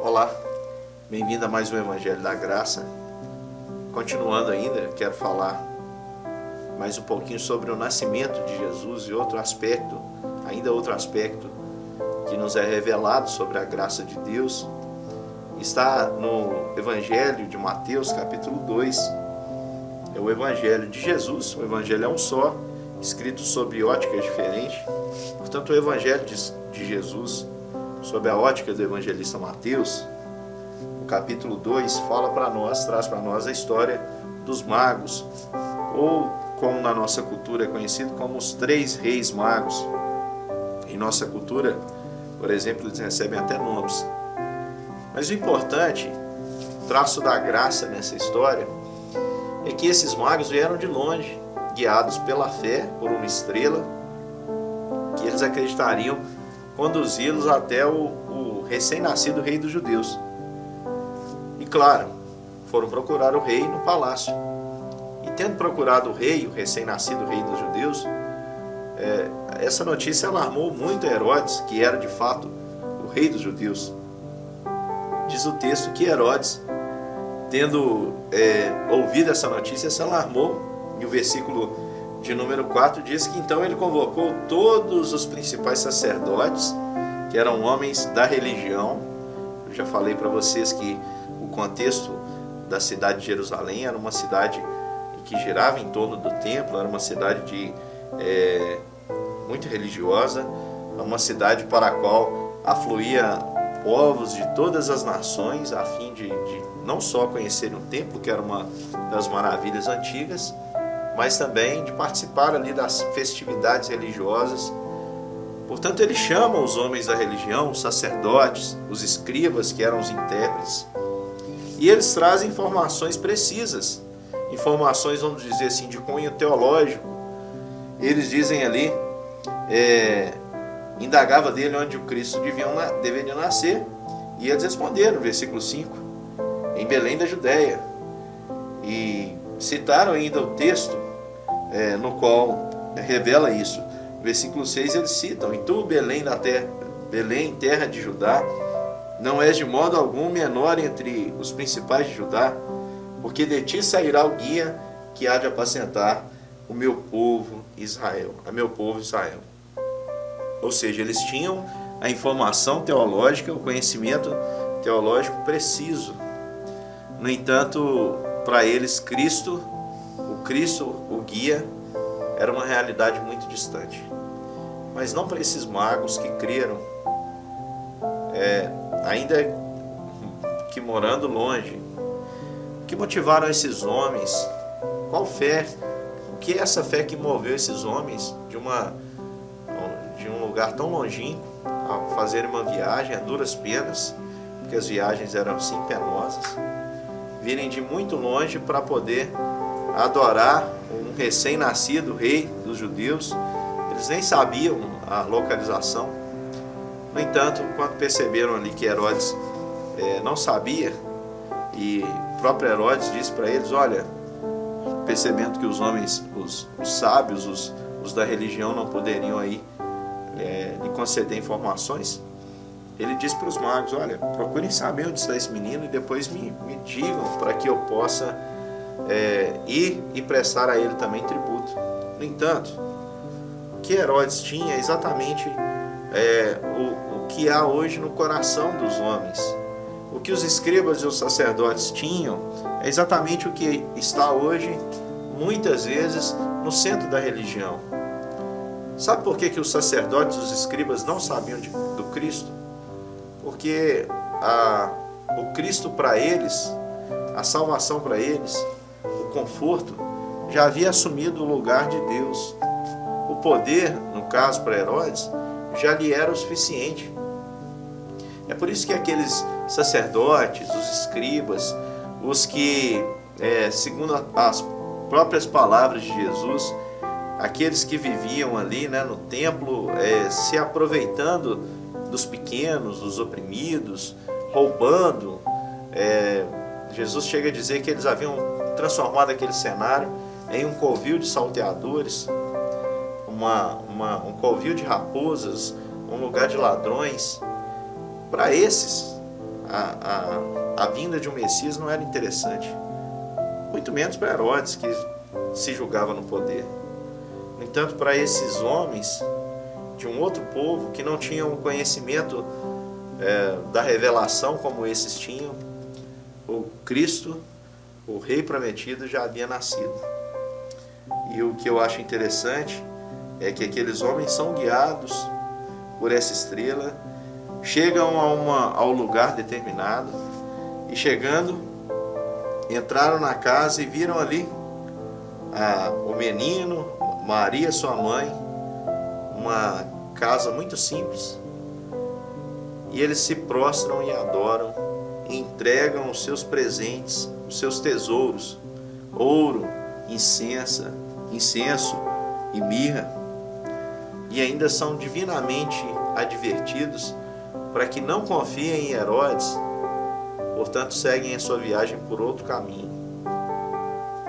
Olá, bem-vindo a mais um Evangelho da Graça. Continuando ainda, quero falar mais um pouquinho sobre o nascimento de Jesus e outro aspecto que nos é revelado sobre a graça de Deus. Está no Evangelho de Mateus, capítulo 2. É o Evangelho de Jesus, o Evangelho é um só, escrito sob óticas diferentes. Portanto, o Evangelho de Jesus, sob a ótica do evangelista Mateus, o capítulo 2 traz para nós a história dos magos, ou como na nossa cultura é conhecido como os 3 reis magos. Em nossa cultura, por exemplo, eles recebem até nomes. Mas o importante, o traço da graça nessa história, é que esses magos vieram de longe, guiados pela fé, por uma estrela, que eles acreditariam conduzi-los até o recém-nascido rei dos judeus. E claro, foram procurar o rei no palácio. E tendo procurado o rei, o recém-nascido rei dos judeus, essa notícia alarmou muito Herodes, que era de fato o rei dos judeus. Diz o texto que Herodes, tendo ouvido essa notícia, se alarmou. E o versículo de número 4 diz que então ele convocou todos os principais sacerdotes, que eram homens da religião. Eu já falei para vocês que o contexto da cidade de Jerusalém era uma cidade que girava em torno do templo, era uma cidade muito religiosa, uma cidade para a qual afluía povos de todas as nações, a fim de não só conhecerem o templo, que era uma das maravilhas antigas, mas também de participar ali das festividades religiosas. Portanto, ele chama os homens da religião, os sacerdotes, os escribas, que eram os intérpretes, e eles trazem informações precisas, informações, vamos dizer assim, de cunho teológico. Eles dizem ali, indagava dele onde o Cristo deveria nascer, e eles responderam, no versículo 5, em Belém da Judéia. E citaram ainda o texto no qual revela isso. No versículo 6 eles citam: "E tu, Belém, terra de Judá, não és de modo algum menor entre os principais de Judá, porque de ti sairá o guia que há de apacentar o meu povo Israel." Ou seja, eles tinham a informação teológica, o conhecimento teológico preciso. No entanto, para eles, Cristo, o guia, era uma realidade muito distante. Mas não para esses magos que creram, ainda que morando longe. O que motivaram esses homens? Qual fé? O que é essa fé que moveu esses homens de um lugar tão longínquo a fazerem uma viagem a duras penas, porque as viagens eram assim penosas, virem de muito longe para poder adorar um recém-nascido rei dos judeus? Eles nem sabiam a localização. No entanto, quando perceberam ali que Herodes não sabia, e o próprio Herodes disse para eles: olha, percebendo que os homens, os sábios, os da religião não poderiam aí lhe conceder informações, ele disse para os magos: olha, procurem saber onde está esse menino e depois me digam, para que eu possa ir e prestar a ele também tributo. No entanto, o que Herodes tinha é exatamente o que há hoje no coração dos homens. O que os escribas e os sacerdotes tinham é exatamente o que está hoje, muitas vezes, no centro da religião. Sabe por que os sacerdotes e os escribas não sabiam do Cristo? Porque o Cristo para eles, a salvação para eles, o conforto, já havia assumido o lugar de Deus. O poder, no caso para Herodes, já lhe era o suficiente. É por isso que aqueles sacerdotes, os escribas, os que, segundo as próprias palavras de Jesus, aqueles que viviam ali, no templo, se aproveitando dos pequenos, dos oprimidos, roubando. Jesus chega a dizer que eles haviam transformado aquele cenário em um covil de salteadores, um covil de raposas, um lugar de ladrões. Para esses, a vinda de um Messias não era interessante. Muito menos para Herodes, que se julgava no poder. No entanto, para esses homens de um outro povo que não tinham conhecimento da revelação como esses tinham, o Cristo, o Rei prometido, já havia nascido. E o que eu acho interessante é que aqueles homens são guiados por essa estrela, chegam ao lugar determinado, e chegando, entraram na casa e viram ali o menino, Maria, sua mãe, uma casa muito simples, e eles se prostram e adoram, e entregam os seus presentes, os seus tesouros, ouro, incenso e mirra, e ainda são divinamente advertidos para que não confiem em Herodes, portanto seguem a sua viagem por outro caminho.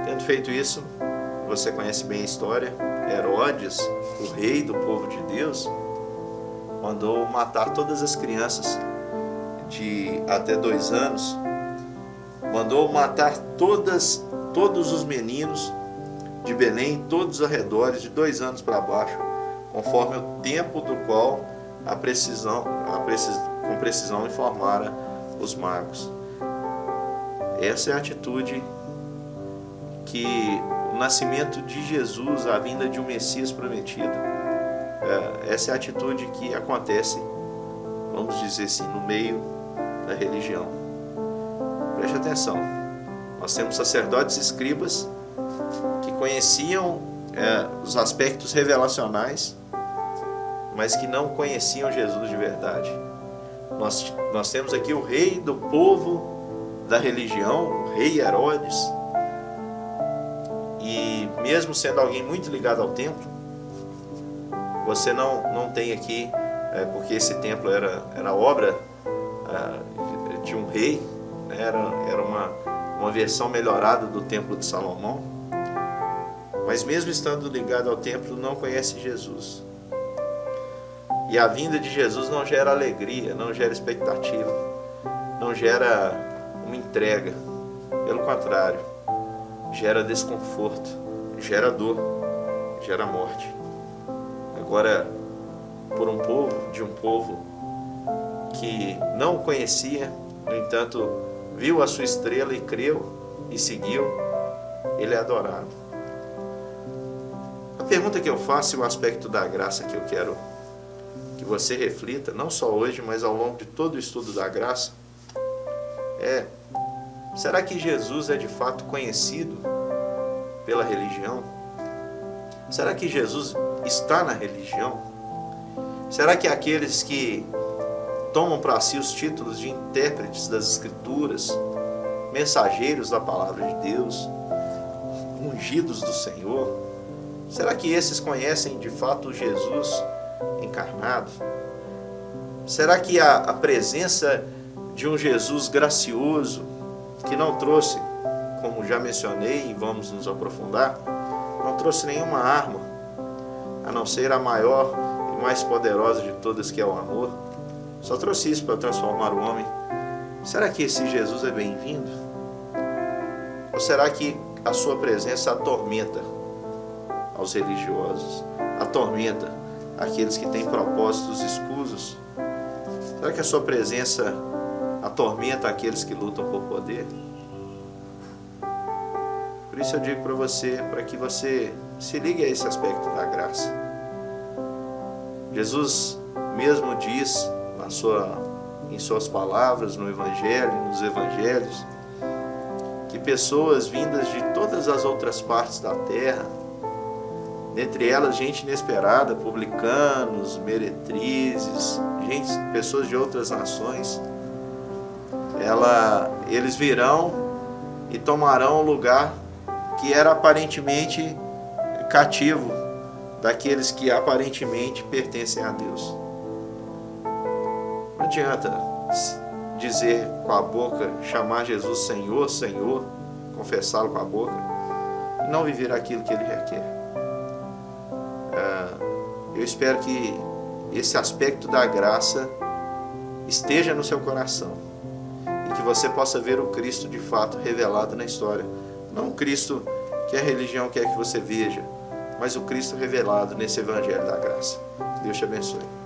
Tendo feito isso, você conhece bem a história, Herodes, o rei do povo de Deus, mandou matar todas as crianças de até 2 anos, mandou matar todos os meninos de Belém, todos os arredores, de 2 anos para baixo, conforme o tempo do qual com precisão informara os magos. Essa é a atitude que o nascimento de Jesus, a vinda de um Messias prometido, essa é a atitude que acontece, vamos dizer assim, no meio da religião. Preste atenção, nós temos sacerdotes e escribas que conheciam os aspectos revelacionais, mas que não conheciam Jesus de verdade. Nós temos aqui o rei do povo da religião, o rei Herodes, e mesmo sendo alguém muito ligado ao templo, você não tem aqui, porque esse templo era obra de um rei, né? Era uma versão melhorada do templo de Salomão, mas mesmo estando ligado ao templo, não conhece Jesus. E a vinda de Jesus não gera alegria, não gera expectativa, não gera uma entrega. Pelo contrário, gera desconforto, gera dor, gera morte. Agora, de um povo que não o conhecia, no entanto, viu a sua estrela e creu e seguiu, ele é adorado. A pergunta que eu faço e o aspecto da graça que eu quero que você reflita, não só hoje, mas ao longo de todo o estudo da graça, será que Jesus é de fato conhecido pela religião? Será que Jesus está na religião? Será que aqueles que tomam para si os títulos de intérpretes das Escrituras, mensageiros da palavra de Deus, ungidos do Senhor, será que esses conhecem de fato Jesus encarnado? Será que a presença de um Jesus gracioso, que não trouxe, como já mencionei e vamos nos aprofundar, não trouxe nenhuma arma, a não ser a maior e mais poderosa de todas, que é o amor, só trouxe isso para transformar o homem? Será que esse Jesus é bem-vindo? Ou será que a sua presença atormenta aos religiosos, atormenta aqueles que têm propósitos escusos? Será que a sua presença atormenta aqueles que lutam por poder? Por isso eu digo para você, para que você se ligue a esse aspecto da graça. Jesus mesmo diz em suas palavras, no Evangelho, nos Evangelhos, que pessoas vindas de todas as outras partes da terra, dentre elas gente inesperada, publicanos, meretrizes, pessoas de outras nações, eles virão e tomarão o lugar que era aparentemente cativo daqueles que aparentemente pertencem a Deus. Não adianta dizer com a boca, chamar Jesus Senhor, Senhor, confessá-lo com a boca, e não viver aquilo que Ele requer. Eu espero que esse aspecto da graça esteja no seu coração e que você possa ver o Cristo de fato revelado na história. Não o Cristo que a religião quer que você veja, mas o Cristo revelado nesse Evangelho da Graça. Que Deus te abençoe.